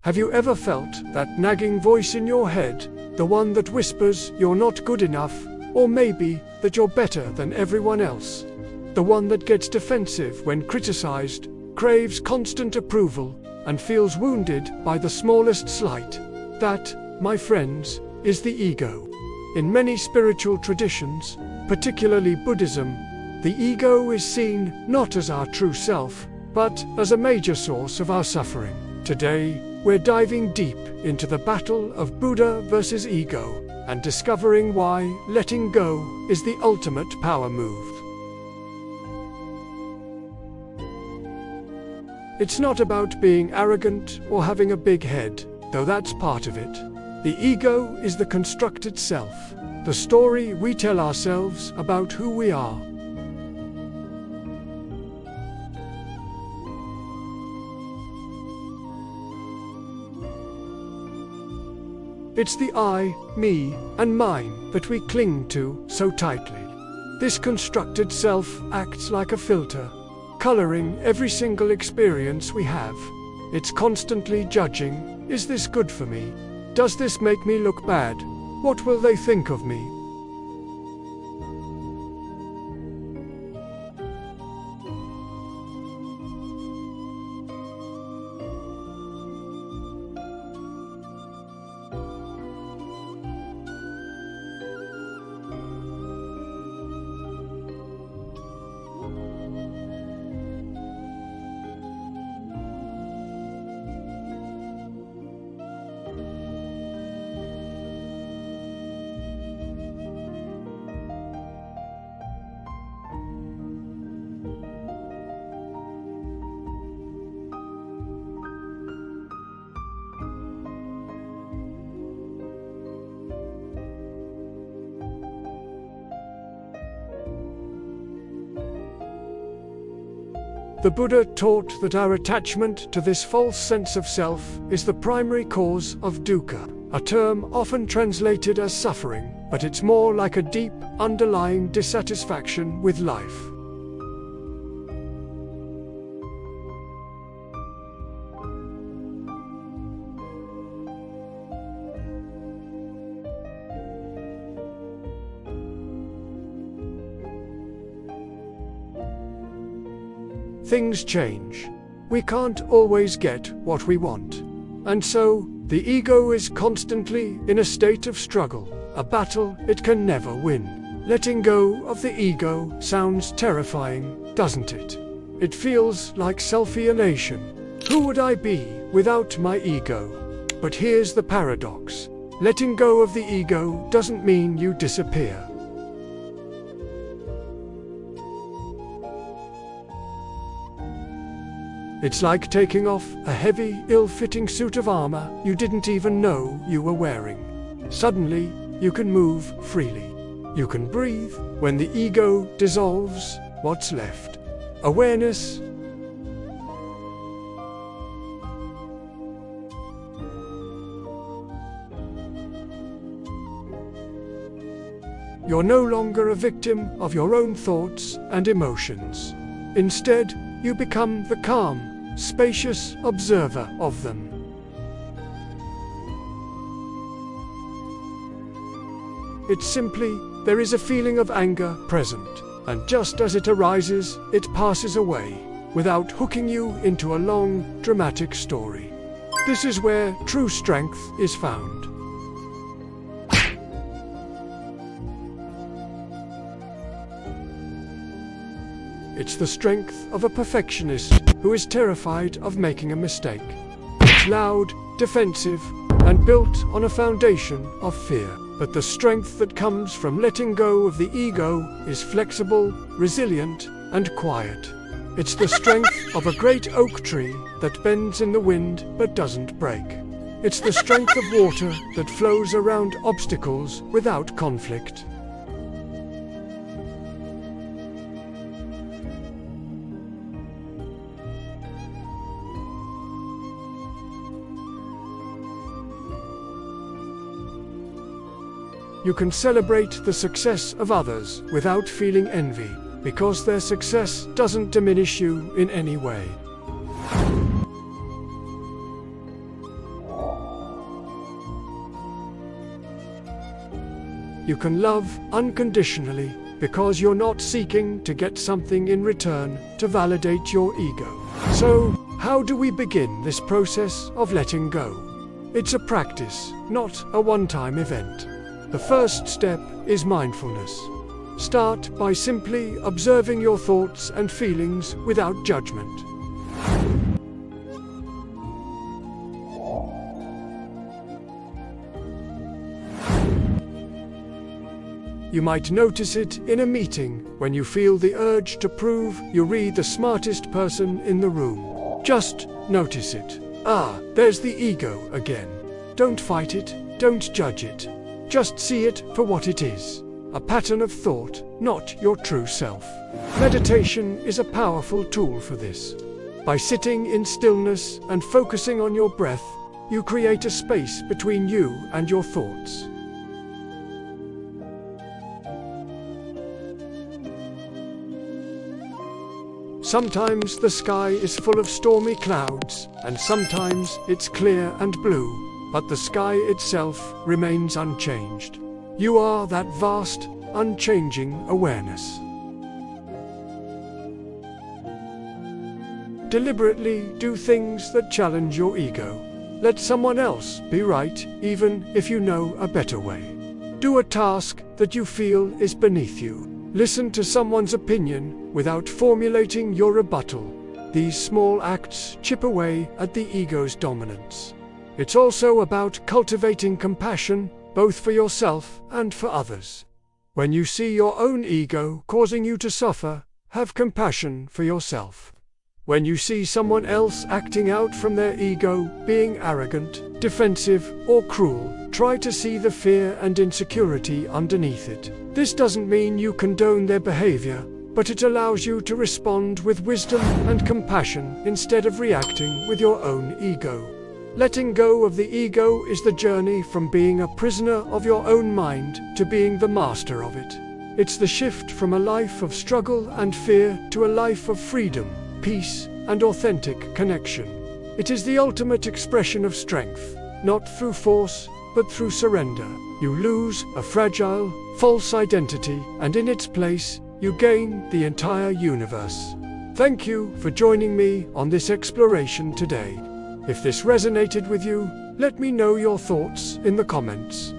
Have you ever felt that nagging voice in your head, the one that whispers you're not good enough, or maybe that you're better than everyone else? The one that gets defensive when criticized, craves constant approval, and feels wounded by the smallest slight. That, my friends, is the ego. In many spiritual traditions, particularly Buddhism, the ego is seen not as our true self, but as a major source of our suffering. Today, we're diving deep into the battle of Buddha versus ego, and discovering why letting go is the ultimate power move. It's not about being arrogant or having a big head, though that's part of it. The ego is the constructed self, the story we tell ourselves about who we are. It's the I, me, and mine that we cling to so tightly. This constructed self acts like a filter, coloring every single experience we have. It's constantly judging. Is this good for me? Does this make me look bad? What will they think of me? The Buddha taught that our attachment to this false sense of self is the primary cause of dukkha, a term often translated as suffering, but it's more like a deep, underlying dissatisfaction with life. Things change. We can't always get what we want. And so, the ego is constantly in a state of struggle, a battle it can never win. Letting go of the ego sounds terrifying, doesn't it? It feels like self-alienation. Who would I be without my ego? But here's the paradox. Letting go of the ego doesn't mean you disappear. It's like taking off a heavy, ill-fitting suit of armor you didn't even know you were wearing. Suddenly, you can move freely. You can breathe. When the ego dissolves, what's left? Awareness. You're no longer a victim of your own thoughts and emotions. Instead, you become the calm, spacious observer of them. It's simply, there is a feeling of anger present, and just as it arises, it passes away, without hooking you into a long, dramatic story. This is where true strength is found. It's the strength of a perfectionist who is terrified of making a mistake. It's loud, defensive, and built on a foundation of fear. But the strength that comes from letting go of the ego is flexible, resilient, and quiet. It's the strength of a great oak tree that bends in the wind but doesn't break. It's the strength of water that flows around obstacles without conflict. You can celebrate the success of others without feeling envy, because their success doesn't diminish you in any way. You can love unconditionally because you're not seeking to get something in return to validate your ego. So, how do we begin this process of letting go? It's a practice, not a one-time event. The first step is mindfulness. Start by simply observing your thoughts and feelings without judgment. You might notice it in a meeting when you feel the urge to prove you're the smartest person in the room. Just notice it. There's the ego again. Don't fight it, don't judge it. Just see it for what it is. A pattern of thought, not your true self. Meditation is a powerful tool for this. By sitting in stillness and focusing on your breath, you create a space between you and your thoughts. Sometimes the sky is full of stormy clouds, and sometimes it's clear and blue, but the sky itself remains unchanged. You are that vast, unchanging awareness. Deliberately do things that challenge your ego. Let someone else be right, even if you know a better way. Do a task that you feel is beneath you. Listen to someone's opinion without formulating your rebuttal. These small acts chip away at the ego's dominance. It's also about cultivating compassion, both for yourself and for others. When you see your own ego causing you to suffer, have compassion for yourself. When you see someone else acting out from their ego, being arrogant, defensive, or cruel, try to see the fear and insecurity underneath it. This doesn't mean you condone their behavior, but it allows you to respond with wisdom and compassion instead of reacting with your own ego. Letting go of the ego is the journey from being a prisoner of your own mind to being the master of it. It's the shift from a life of struggle and fear to a life of freedom, peace, and authentic connection. It is the ultimate expression of strength, not through force, but through surrender. You lose a fragile, false identity, and in its place, you gain the entire universe. Thank you for joining me on this exploration today. If this resonated with you, let me know your thoughts in the comments.